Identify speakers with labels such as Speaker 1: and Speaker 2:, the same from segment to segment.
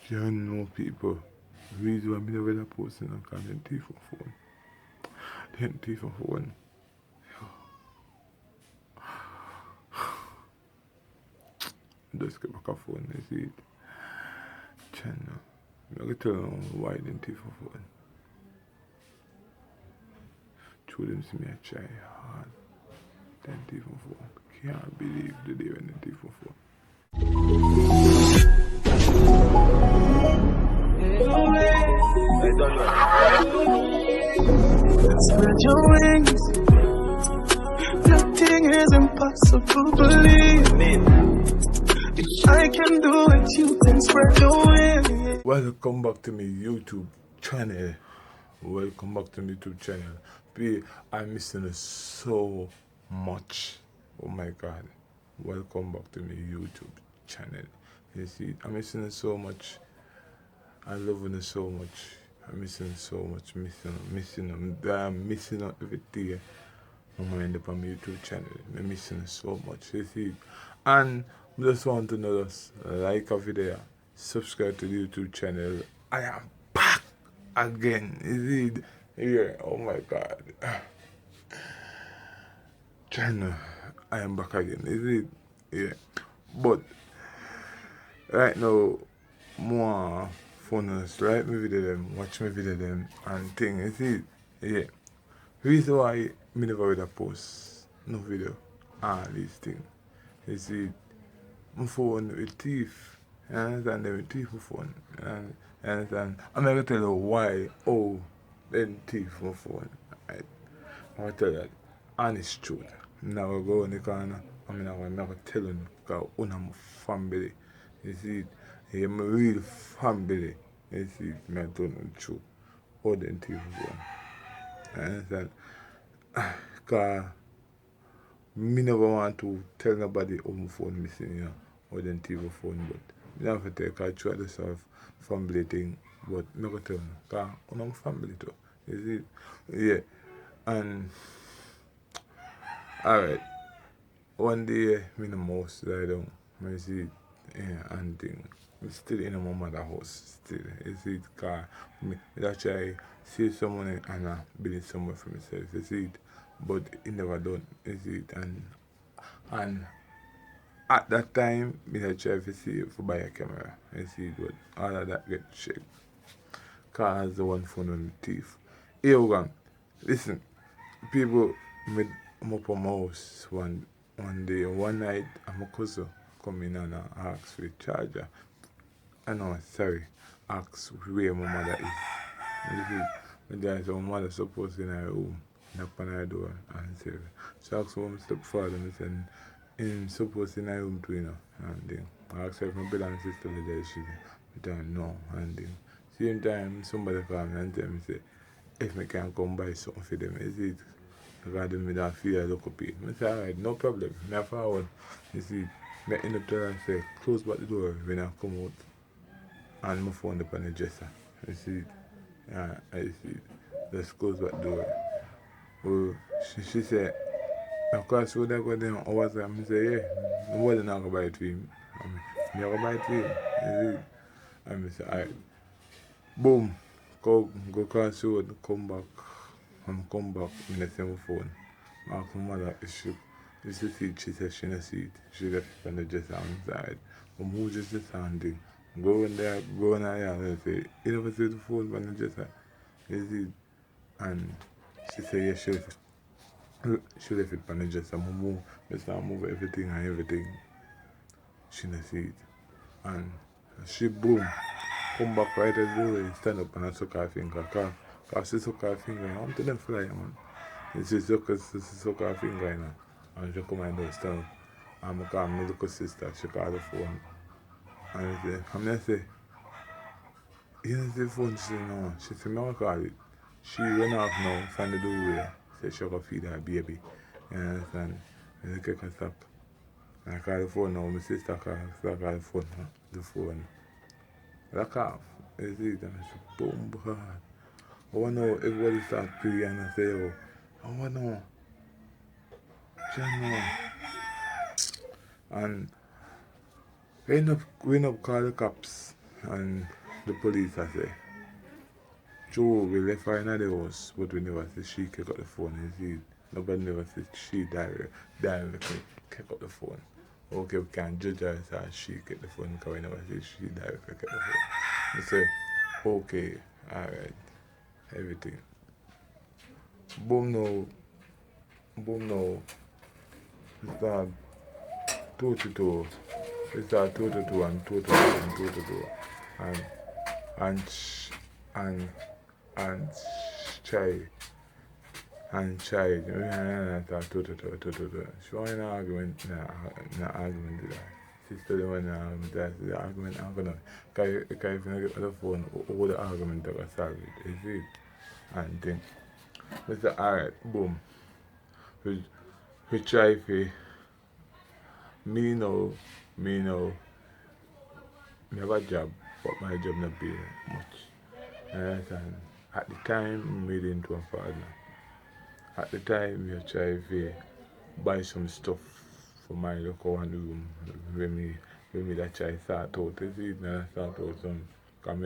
Speaker 1: You know people. The reason why I never posting on content thief on phone. Then thief on phone. Just get back a phone, you see it. Channel. I'm gonna tell them why then thief on phone. Show them see me I try hard. Then thief on phone. Can't believe the day when they thief on phone.
Speaker 2: Spread your wings. Nothing is impossible, believe me. If I can do it, you can spread your wings.
Speaker 1: Welcome back to my YouTube channel. Welcome back to my YouTube channel. I'm missing it so much. Oh my god. Welcome back to my YouTube channel. You see, I'm missing it so much. I'm loving it so much. I'm missing it so much. I'm missing out every day. I'm end up on my YouTube channel. I'm missing it so much. You see, and I just want to know this. Like a video, subscribe to the YouTube channel. I am back again. You see, yeah. Oh my god. Channel, I am back again. You see, yeah. But right now, more funness, like my video them, watch my video them and thing, you see, yeah. Reason why me never would have post no video, all these things, you see, my phone with thief, you understand, them with thief my phone, you understand, I'm not gonna tell you why, then thief my phone, right? I'm gonna tell you that, honest truth, I'm not gonna go in the corner, I'm not gonna tell you, because I'm my family, you see, yeah, my real family. You see, me don't know the truth. All them thief phone. You understand? Because me never want to tell nobody how my phone missing, you know, all them thief phone. But me have to take a try to solve family thing. But I'm not going to tell you. Because I'm my family too. You see? Yeah. And, alright. One day, me in the mouse lie down. I see it, yeah, and thing. I'm still in my mother's house. Still, you see it, because I try save some money and build somewhere for myself. You see it, but it never done. You see it, and at that time, I try to save for buy a camera. You see it, but all of that get checked. Because the one phone on the thief. Here we go. Listen, people, I'm up on my house one day, one night, my cousin come in and ask for the charger. I know, sorry, ask where my mother is. You see, the guy said, my mother supposed to be in her room, knock on her door and say, so I asked for my stepfather and he said, he's supposed to be in her room too, you know, and then I asked her if my brother and sister were there, she said, no, and then same time, somebody called me and tell me, say, if I can come buy something for them, is it? Because them don't feel look up it. I say, alright, no problem. I forward. You see, I end up telling her, say, close back the door when I come out. And my phone up on the dresser. You see, I see, just close back the door. Well, she said, of course, would I go down hours? I say, yeah, nobody not going to buy it for him. I'm going to buy it for him. You see, and I say, alright. Boom, go across the road, come back. Come back, I see my phone. I ask my mother if she see it. She said she don't see it. She left it on the dresser inside. I move just the sound. Go in there, go in there and say, you never see the phone on the dresser? You see it? And she said, yeah, she left it on the dresser. I move everything and everything. She don't see it. And she boom, come back right at the door, stand up and I suck her finger. Because she suck her finger, I want to them fly, man. And she suck her finger, you know. And she come and do stand up. And I call my little sister, she call the phone. And I say, you don't see the phone? She said, no. She said, no, I call it. She run off now from the doorway. Say she go feed her baby. You understand? And I take her stop. And I call the phone now. My sister call the phone. Lock off. You see it? And I say, boom, God. I want to know everybody start praying and I say, oh, I want to know. Channel. And we end up call the cops. And the police I say, Joe, we left her in the house, but we never see she pick up the phone. You see, nobody never see she directly pick up the phone. Okay, we can judge her as she get the phone because we never see she directly pick the phone. We say, okay, alright, everything. Boom now, we start 2 to 2. We start 2 to 2 and 2 to 2 and 2 to 2. And and try and try. We are not 2 to 2. She want an argument, no argument with that. Sister, the one the argument I'm gonna. Because if you get on the phone, all the argument that was solved. You see? And then we say, alright, boom. We try for me now, me have a job, but my job not pay much. And at the time, we made it into a father. At the time, we try to buy some stuff for my local one room when me that try start out. You see, I start out some. Because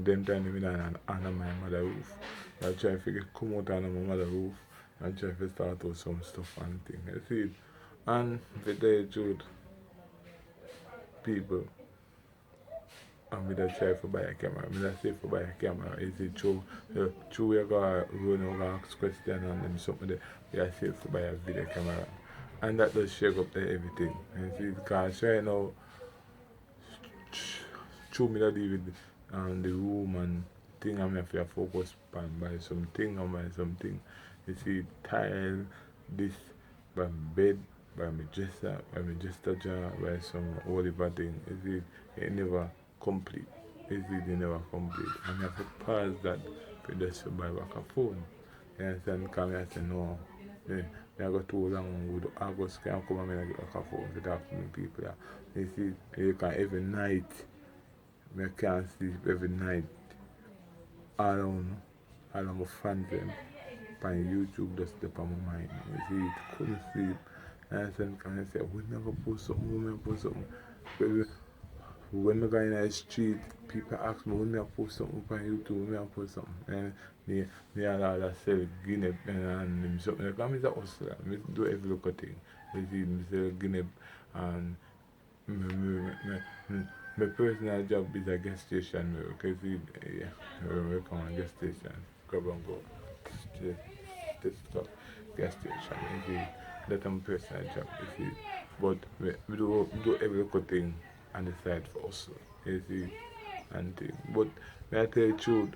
Speaker 1: them time, me not under my mother roof. I try to come out under my mother roof and try to start out some stuff and things. You see, and the day, Jude, people, and me that try to buy a camera. Me that say to buy a camera. Is it true? True we are going to run over ask question and then something that we are safe to buy a video camera. And that does shake up everything. You see, because right now, true me that deal with the room and thing I'm have to focus on buy something and buy something. You see, tile, this, by bed, by my dresser jar, by some Oliver thing. You see, it never complete. You see, they never complete. And you have to pause that for just to buy back a phone. You understand? Because I say, no, I got too long with August can come and I get back a phone to talk to me people. You see, you can every night, I can't sleep every night. All my fans them on YouTube just step on my mind. You see, couldn't sleep. And I say, we never post something, when I go in the street, people ask me when I post something on YouTube, when I post something. And me and all that sell Guinea and something. Because I'm a hustler. I do every local thing. You see, I sell Guinea and my personal job is a gas station. Because I work on a gas station. Grab and go. This stuff. Gas station. You see, that's my personal job. You see. But we do every local thing on the side for us, you see, and thing. But may I tell you the truth,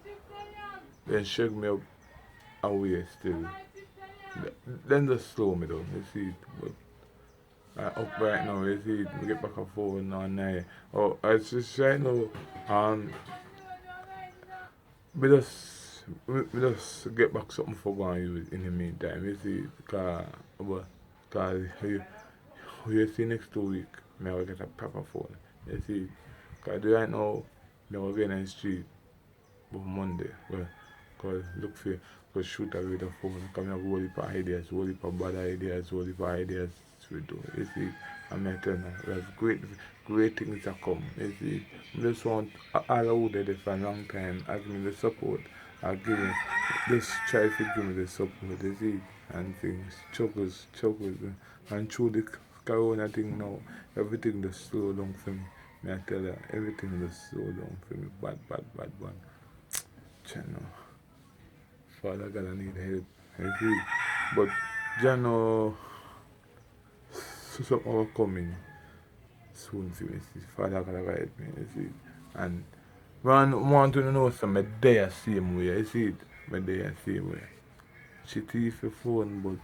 Speaker 1: they shake me up away still. Then just slow me down, you see. But up right now, you see, we get back and forth now and now. Oh, it's just right now, we just get back something for going use in the meantime, you see, because you see next 2 weeks, I will get a proper phone. You see, because right now, I will go in the street on Monday. Because look for, go shoot away the phone. Because I have whole heap of ideas, whole heap of bad ideas, whole heap of ideas to do. You see, I'm telling you, there's great things to come. You see, I just want all who did it for a long time, I give me the support. I give me, just try to give me the support. You see, and things, chuckles. And through the corona thing now, everything just slow down for me. I tell you, everything just slow down for me. Bad. Channel. Father God, I need help. You see? But Jano, something will coming soon for me. See? Father God, help me. You see? And man, want to know something, I there same way. You see it? I there same way. She thief your phone, but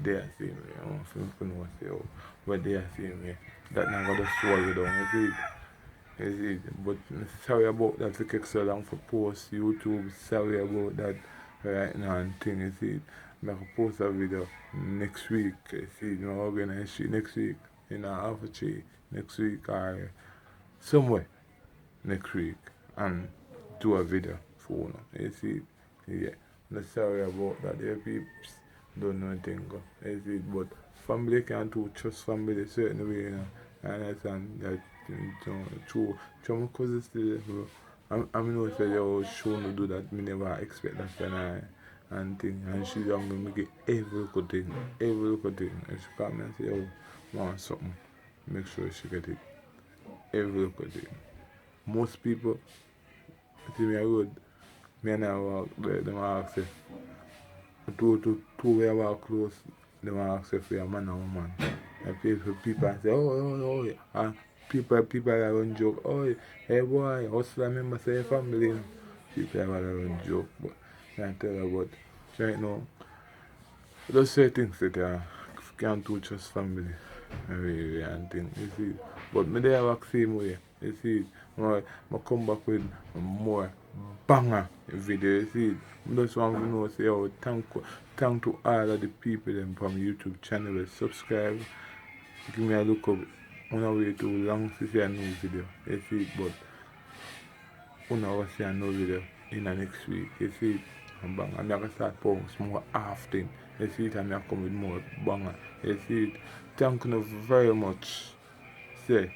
Speaker 1: they are same way. I want to know say, oh, but they are same way. That now got to swallow down, you see it? You see it? But sorry about that it takes so long for post YouTube. Sorry about that right now and thing, you see it? I'm going to post a video next week, you see it? I'm organize shit next week, in a half a tree, next week or somewhere next week and do a video for you see it? Yeah. I'm sorry about that, the peeps don't know anything. You see it? But family can't do trust family certain way, you know. I understand that True, my cousin still, bro. I know if I was shown to do that, me never expect that and thing. And she's young, me get every good thing, every little thing. And she come and say, oh, want something, make sure she get it, every little thing. Most people, see me a road, me and I walk there, them ask if, two way I walk close, them ask if you're a man or woman. And people say, oh, yeah. And people that run joke, oh, hey boy, hustler member say your family. You know. People that run joke, but I tell you about right now, those certain things that can't do just family and things, you see. But me there work same way, you see. I come back with more banger video, you see. I just want to know, say, oh, thank to all of the people them from YouTube channel that subscribe. Give me a look up on our way too long to see a new video, you see. But on our see a new video in the next week, you see. And bang, I'm gonna start posting more often. You see it, I'm gonna come with more banger. You see it. Thank you very much. Say,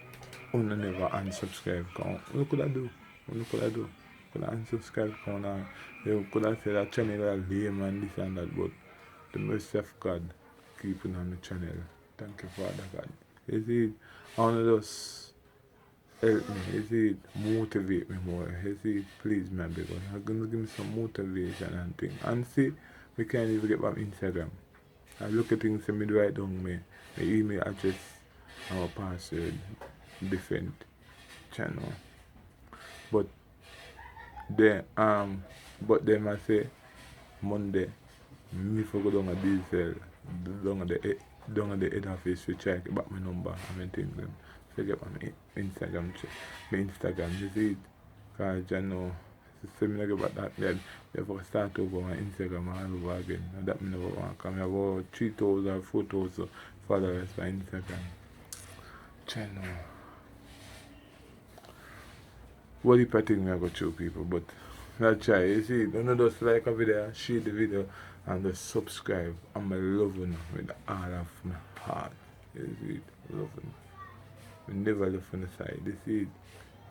Speaker 1: you never unsubscribe. What could I do? What could I do? Could I unsubscribe? You could have said that channel is lame and this and that, but the mercy of God keeping on the channel. Thank you, Father God. You see it. I want to just help me, you see it, motivate me more. You see it, please, man, because I'm gonna give me some motivation and things. And see, we can't even get back Instagram. I look at things and me write down my email address, our password, different channel. But then I say Monday, me for go down a diesel, down at the head office to check back my number and my things them. So get my Instagram, you see it. Because I know, so me get back that, then if I start over my Instagram all over again. And that me never want, because I have about 3,000 or 4,000 followers for Instagram channel. What if I think I got show people, but not try, you see, don't just like a video, share the video, and just subscribe. I'm loving with all of my heart. You see it, loving. We never left on the side, you see it.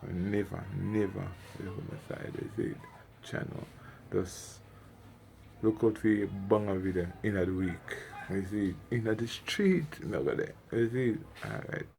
Speaker 1: We never left on the side, you see it. Channel. Just look out for your banger video in the week. You see it. In the street, you see it. Alright.